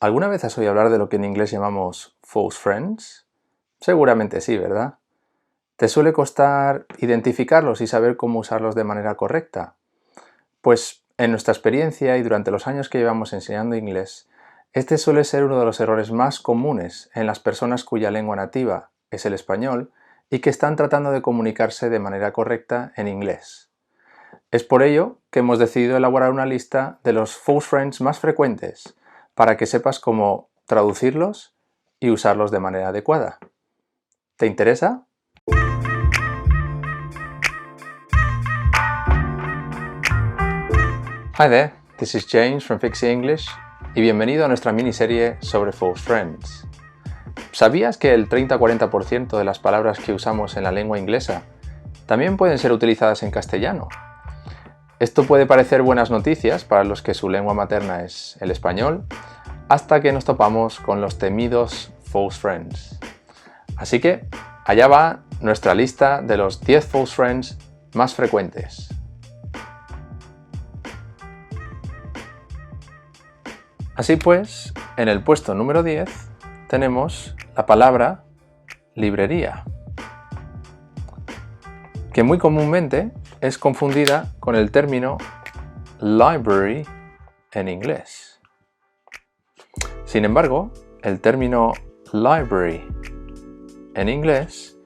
¿Alguna vez has oído hablar de lo que en inglés llamamos false friends? Seguramente sí, ¿verdad? ¿Te suele costar identificarlos y saber cómo usarlos de manera correcta? Pues en nuestra experiencia y durante los años que llevamos enseñando inglés, este suele ser uno de los errores más comunes en las personas cuya lengua nativa es el español y que están tratando de comunicarse de manera correcta en inglés. Es por ello que hemos decidido elaborar una lista de los false friends más frecuentes para que sepas cómo traducirlos y usarlos de manera adecuada. ¿Te interesa? Hi there, this is James from Fixie English y bienvenido a nuestra miniserie sobre false friends. ¿Sabías que el 30-40% de las palabras que usamos en la lengua inglesa también pueden ser utilizadas en castellano? Esto puede parecer buenas noticias para los que su lengua materna es el español, hasta que nos topamos con los temidos false friends. Así que, allá va nuestra lista de los 10 false friends más frecuentes. Así pues, en el puesto número 10 tenemos la palabra librería, que muy comúnmente es confundida con el término library en inglés. Sin embargo, el término library en inglés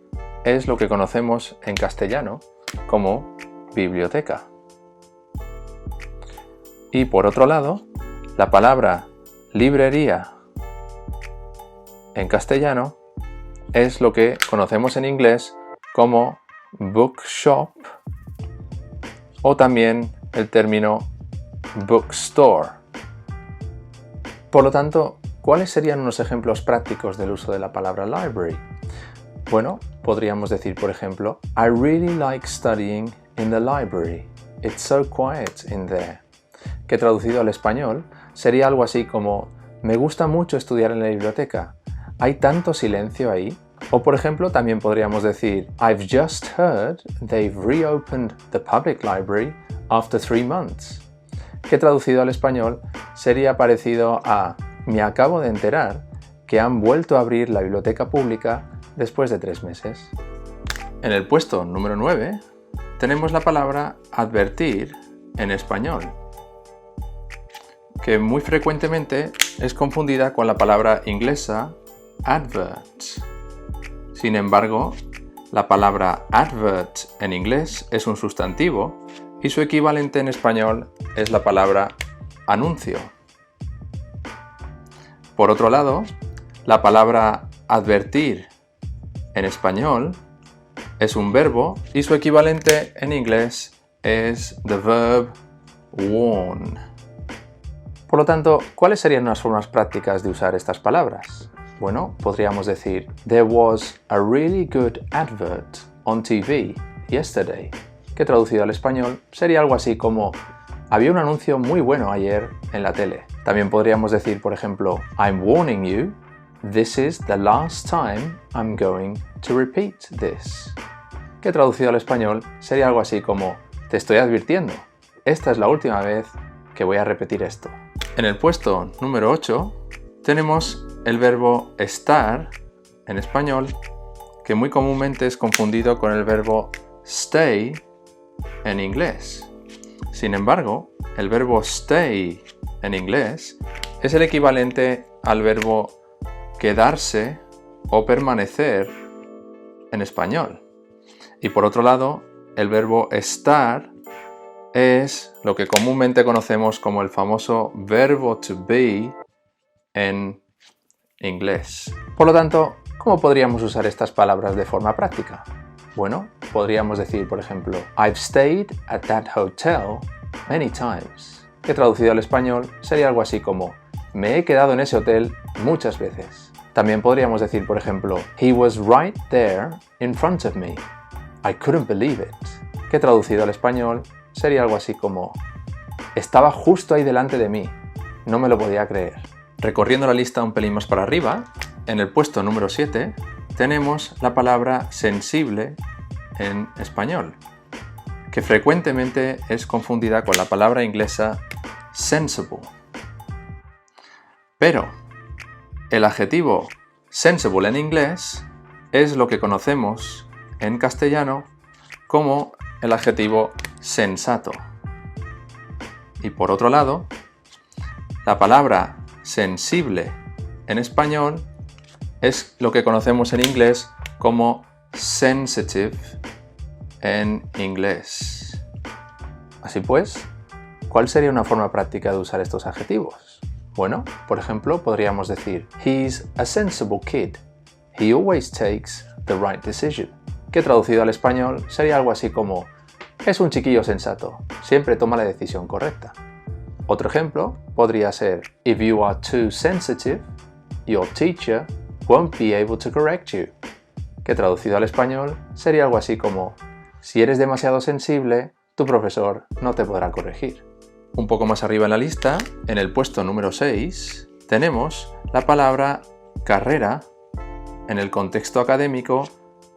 es lo que conocemos en castellano como biblioteca. Y por otro lado, la palabra librería en castellano es lo que conocemos en inglés como bookshop o también el término bookstore. Por lo tanto, ¿cuáles serían unos ejemplos prácticos del uso de la palabra library? Bueno, podríamos decir, por ejemplo, I really like studying in the library. It's so quiet in there. Que traducido al español sería algo así como me gusta mucho estudiar en la biblioteca. ¿Hay tanto silencio ahí? O por ejemplo, también podríamos decir I've just heard they've reopened the public library after 3 months. Que traducido al español sería parecido a me acabo de enterar que han vuelto a abrir la biblioteca pública después de 3 meses. En el puesto número 9 tenemos la palabra advertir en español, que muy frecuentemente es confundida con la palabra inglesa advert. Sin embargo, la palabra advert en inglés es un sustantivo y su equivalente en español es la palabra anuncio. Por otro lado, la palabra advertir en español es un verbo y su equivalente en inglés es the verb warn. Por lo tanto, ¿cuáles serían unas formas prácticas de usar estas palabras? Bueno, podríamos decir There was a really good advert on TV yesterday, que traducido al español sería algo así como había un anuncio muy bueno ayer en la tele. También podríamos decir, por ejemplo, I'm warning you, this is the last time I'm going to repeat this, que traducido al español sería algo así como te estoy advirtiendo, esta es la última vez que voy a repetir esto. En el puesto número 8 tenemos el verbo estar en español, que muy comúnmente es confundido con el verbo stay en inglés. Sin embargo, el verbo stay en inglés es el equivalente al verbo quedarse o permanecer en español. Y por otro lado, el verbo estar es lo que comúnmente conocemos como el famoso verbo to be en inglés. Por lo tanto, ¿cómo podríamos usar estas palabras de forma práctica? Bueno, podríamos decir, por ejemplo, I've stayed at that hotel many times, que traducido al español sería algo así como me he quedado en ese hotel muchas veces. También podríamos decir, por ejemplo, He was right there in front of me. I couldn't believe it, que traducido al español sería algo así como estaba justo ahí delante de mí, no me lo podía creer. Recorriendo la lista un pelín más para arriba, en el puesto número 7 tenemos la palabra sensible en español, que frecuentemente es confundida con la palabra inglesa sensible. Pero El adjetivo sensible en inglés es lo que conocemos en castellano como el adjetivo sensato. Y por otro lado, la palabra sensible en español es lo que conocemos en inglés como sensitive en inglés. Así pues, ¿cuál sería una forma práctica de usar estos adjetivos? Bueno, por ejemplo, podríamos decir He's a sensible kid. He always takes the right decision. Que traducido al español sería algo así como es un chiquillo sensato, siempre toma la decisión correcta. Otro ejemplo podría ser If you are too sensitive, your teacher won't be able to correct you. Que traducido al español sería algo así como si eres demasiado sensible, tu profesor no te podrá corregir. Un poco más arriba en la lista, en el puesto número 6, tenemos la palabra carrera en el contexto académico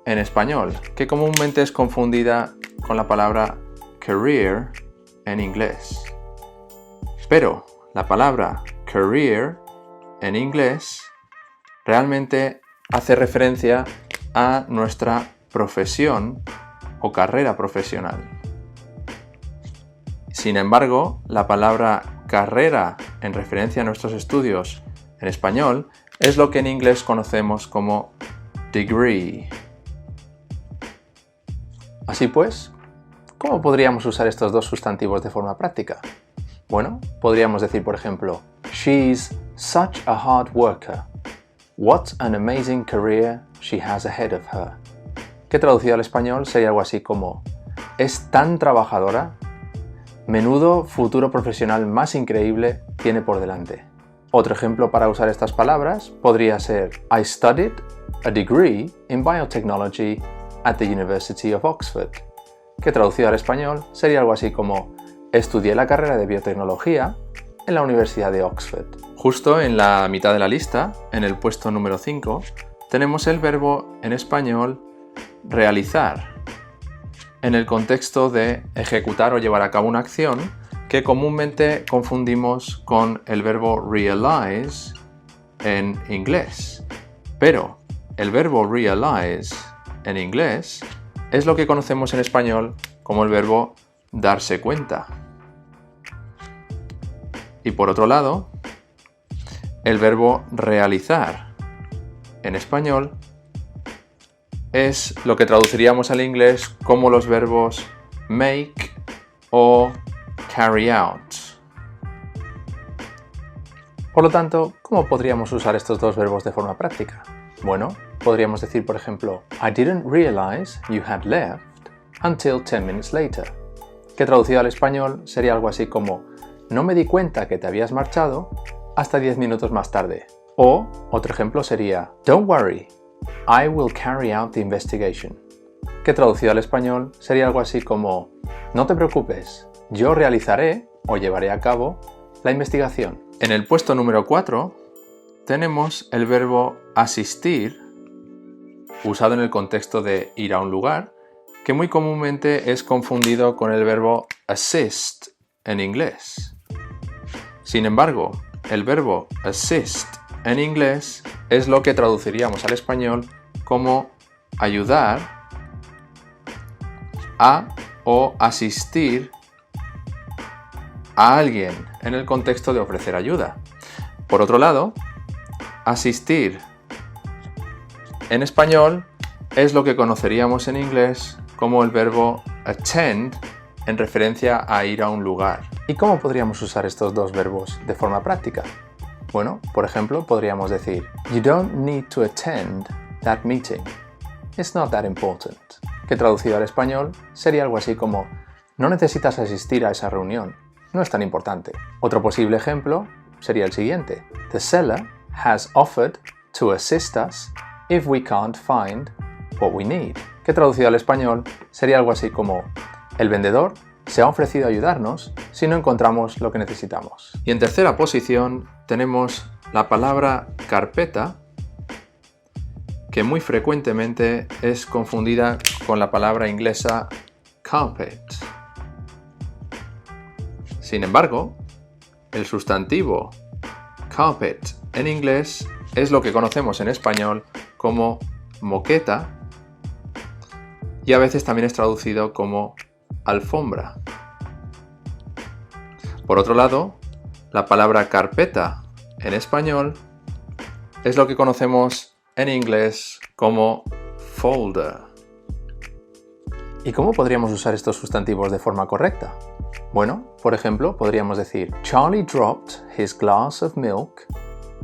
en español, que comúnmente es confundida con la palabra career en inglés. Pero la palabra career en inglés realmente hace referencia a nuestra profesión o carrera profesional. Sin embargo, la palabra carrera en referencia a nuestros estudios en español es lo que en inglés conocemos como degree. Así pues, ¿cómo podríamos usar estos dos sustantivos de forma práctica? Bueno, podríamos decir, por ejemplo, She's such a hard worker. What an amazing career she has ahead of her. Que traducido al español sería algo así como es tan trabajadora, menudo futuro profesional más increíble tiene por delante. Otro ejemplo para usar estas palabras podría ser I studied a degree in biotechnology at the University of Oxford. Que traducido al español sería algo así como estudié la carrera de biotecnología en la Universidad de Oxford. Justo en la mitad de la lista, en el puesto número 5, tenemos el verbo en español realizar, en el contexto de ejecutar o llevar a cabo una acción que comúnmente confundimos con el verbo realize en inglés. Pero el verbo realize en inglés es lo que conocemos en español como el verbo darse cuenta. Y por otro lado, el verbo realizar en español es lo que traduciríamos al inglés como los verbos make o carry out. Por lo tanto, ¿cómo podríamos usar estos dos verbos de forma práctica? Bueno, podríamos decir, por ejemplo, I didn't realize you had left until 10 minutes later. Que traducido al español sería algo así como no me di cuenta que te habías marchado hasta 10 minutos más tarde. O otro ejemplo sería Don't worry, I will carry out the investigation. Que traducido al español sería algo así como no te preocupes, yo realizaré o llevaré a cabo la investigación. En el puesto número 4 tenemos el verbo asistir, usado en el contexto de ir a un lugar, que muy comúnmente es confundido con el verbo assist en inglés. Sin embargo, el verbo assist en inglés es lo que traduciríamos al español como ayudar a o asistir a alguien en el contexto de ofrecer ayuda. Por otro lado, asistir en español es lo que conoceríamos en inglés como el verbo attend en referencia a ir a un lugar. ¿Y cómo podríamos usar estos dos verbos de forma práctica? Bueno, por ejemplo, podríamos decir You don't need to attend that meeting. It's not that important. Que traducido al español sería algo así como no necesitas asistir a esa reunión. No es tan importante. Otro posible ejemplo sería el siguiente. The seller has offered to assist us if we can't find what we need. Que traducido al español sería algo así como el vendedor se ha ofrecido a ayudarnos si no encontramos lo que necesitamos. Y en tercera posición tenemos la palabra carpeta, que muy frecuentemente es confundida con la palabra inglesa carpet. Sin embargo, el sustantivo carpet en inglés es lo que conocemos en español como moqueta y a veces también es traducido como alfombra. Por otro lado, la palabra carpeta en español es lo que conocemos en inglés como folder. ¿Y cómo podríamos usar estos sustantivos de forma correcta? Bueno, por ejemplo, podríamos decir Charlie dropped his glass of milk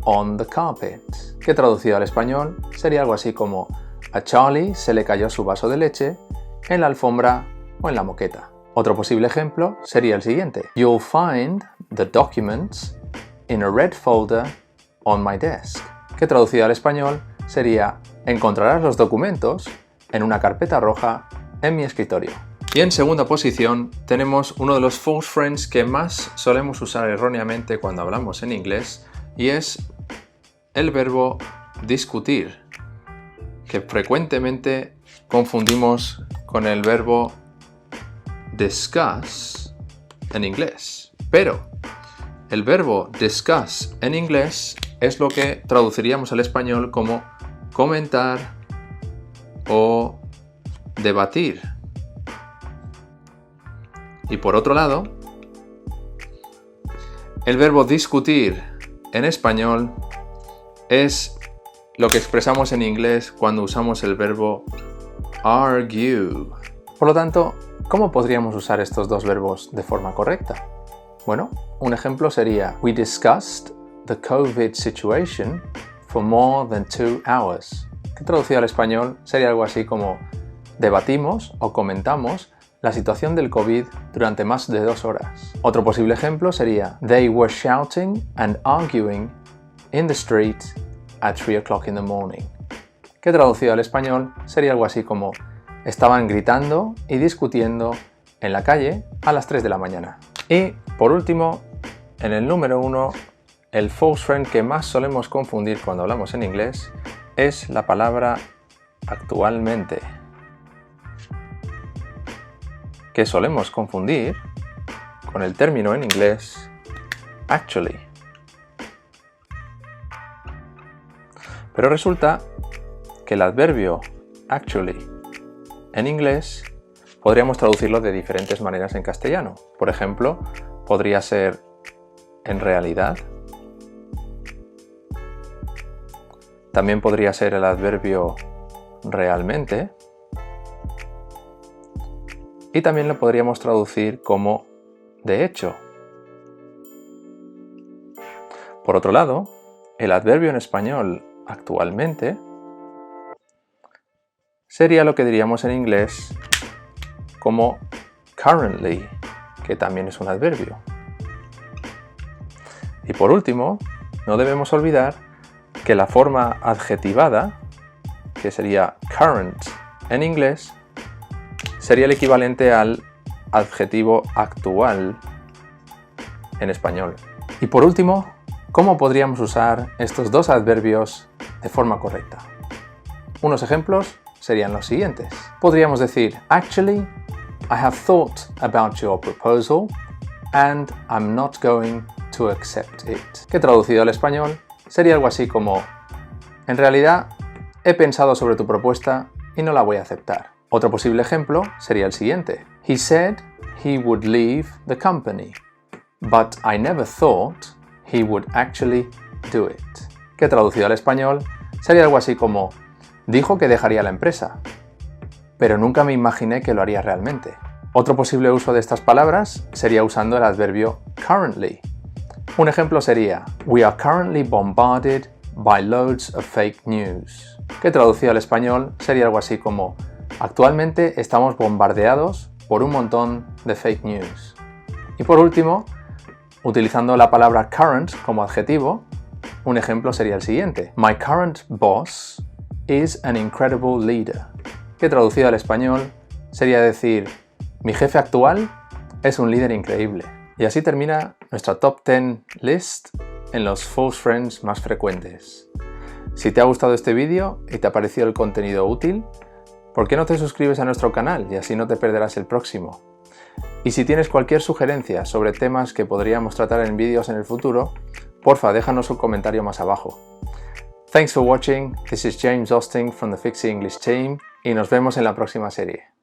on the carpet, que traducido al español sería algo así como a Charlie se le cayó su vaso de leche en la alfombra o en la moqueta. Otro posible ejemplo sería el siguiente. You'll find the documents in a red folder on my desk, que traducido al español sería encontrarás los documentos en una carpeta roja en mi escritorio. Y en segunda posición tenemos uno de los false friends que más solemos usar erróneamente cuando hablamos en inglés y es el verbo discutir, que frecuentemente confundimos con el verbo discuss en inglés. Pero el verbo discuss en inglés es lo que traduciríamos al español como comentar o debatir. Y por otro lado, el verbo discutir en español es lo que expresamos en inglés cuando usamos el verbo argue. Por lo tanto, ¿cómo podríamos usar estos dos verbos de forma correcta? Bueno, un ejemplo sería We discussed the COVID situation for more than 2 hours, que traducido al español sería algo así como debatimos o comentamos la situación del COVID durante más de 2 horas. Otro posible ejemplo sería They were shouting and arguing in the street at 3 o'clock in the morning, que traducido al español sería algo así como estaban gritando y discutiendo en la calle a las 3 de la mañana. Y por último, en el número 1, el false friend que más solemos confundir cuando hablamos en inglés es la palabra actualmente, que solemos confundir con el término en inglés actually. Pero resulta que el adverbio actually en inglés podríamos traducirlo de diferentes maneras en castellano. Por ejemplo, podría ser en realidad. También podría ser el adverbio realmente. Y también lo podríamos traducir como de hecho. Por otro lado, el adverbio en español actualmente sería lo que diríamos en inglés como currently, que también es un adverbio. Y por último, no debemos olvidar que la forma adjetivada, que sería current en inglés, sería el equivalente al adjetivo actual en español. Y por último, ¿cómo podríamos usar estos dos adverbios de forma correcta? Unos ejemplos serían los siguientes. Podríamos decir, Actually, I have thought about your proposal and I'm not going to accept it. Que traducido al español sería algo así como, en realidad, he pensado sobre tu propuesta y no la voy a aceptar. Otro posible ejemplo sería el siguiente. He said he would leave the company, but I never thought he would actually do it. Que traducido al español sería algo así como, dijo que dejaría la empresa, pero nunca me imaginé que lo haría realmente. Otro posible uso de estas palabras sería usando el adverbio currently. Un ejemplo sería, We are currently bombarded by loads of fake news. Que traducido al español sería algo así como, actualmente estamos bombardeados por un montón de fake news. Y por último, utilizando la palabra current como adjetivo, un ejemplo sería el siguiente. My current boss is an incredible leader. Que traducido al español sería decir, mi jefe actual es un líder increíble. Y así termina nuestra Top 10 list en los false friends más frecuentes. Si te ha gustado este vídeo y te ha parecido el contenido útil, ¿por qué no te suscribes a nuestro canal y así no te perderás el próximo? Y si tienes cualquier sugerencia sobre temas que podríamos tratar en vídeos en el futuro, Porfa, déjanos un comentario más abajo. Thanks for watching. This is James Austin from the Fixie English team y nos vemos en la próxima serie.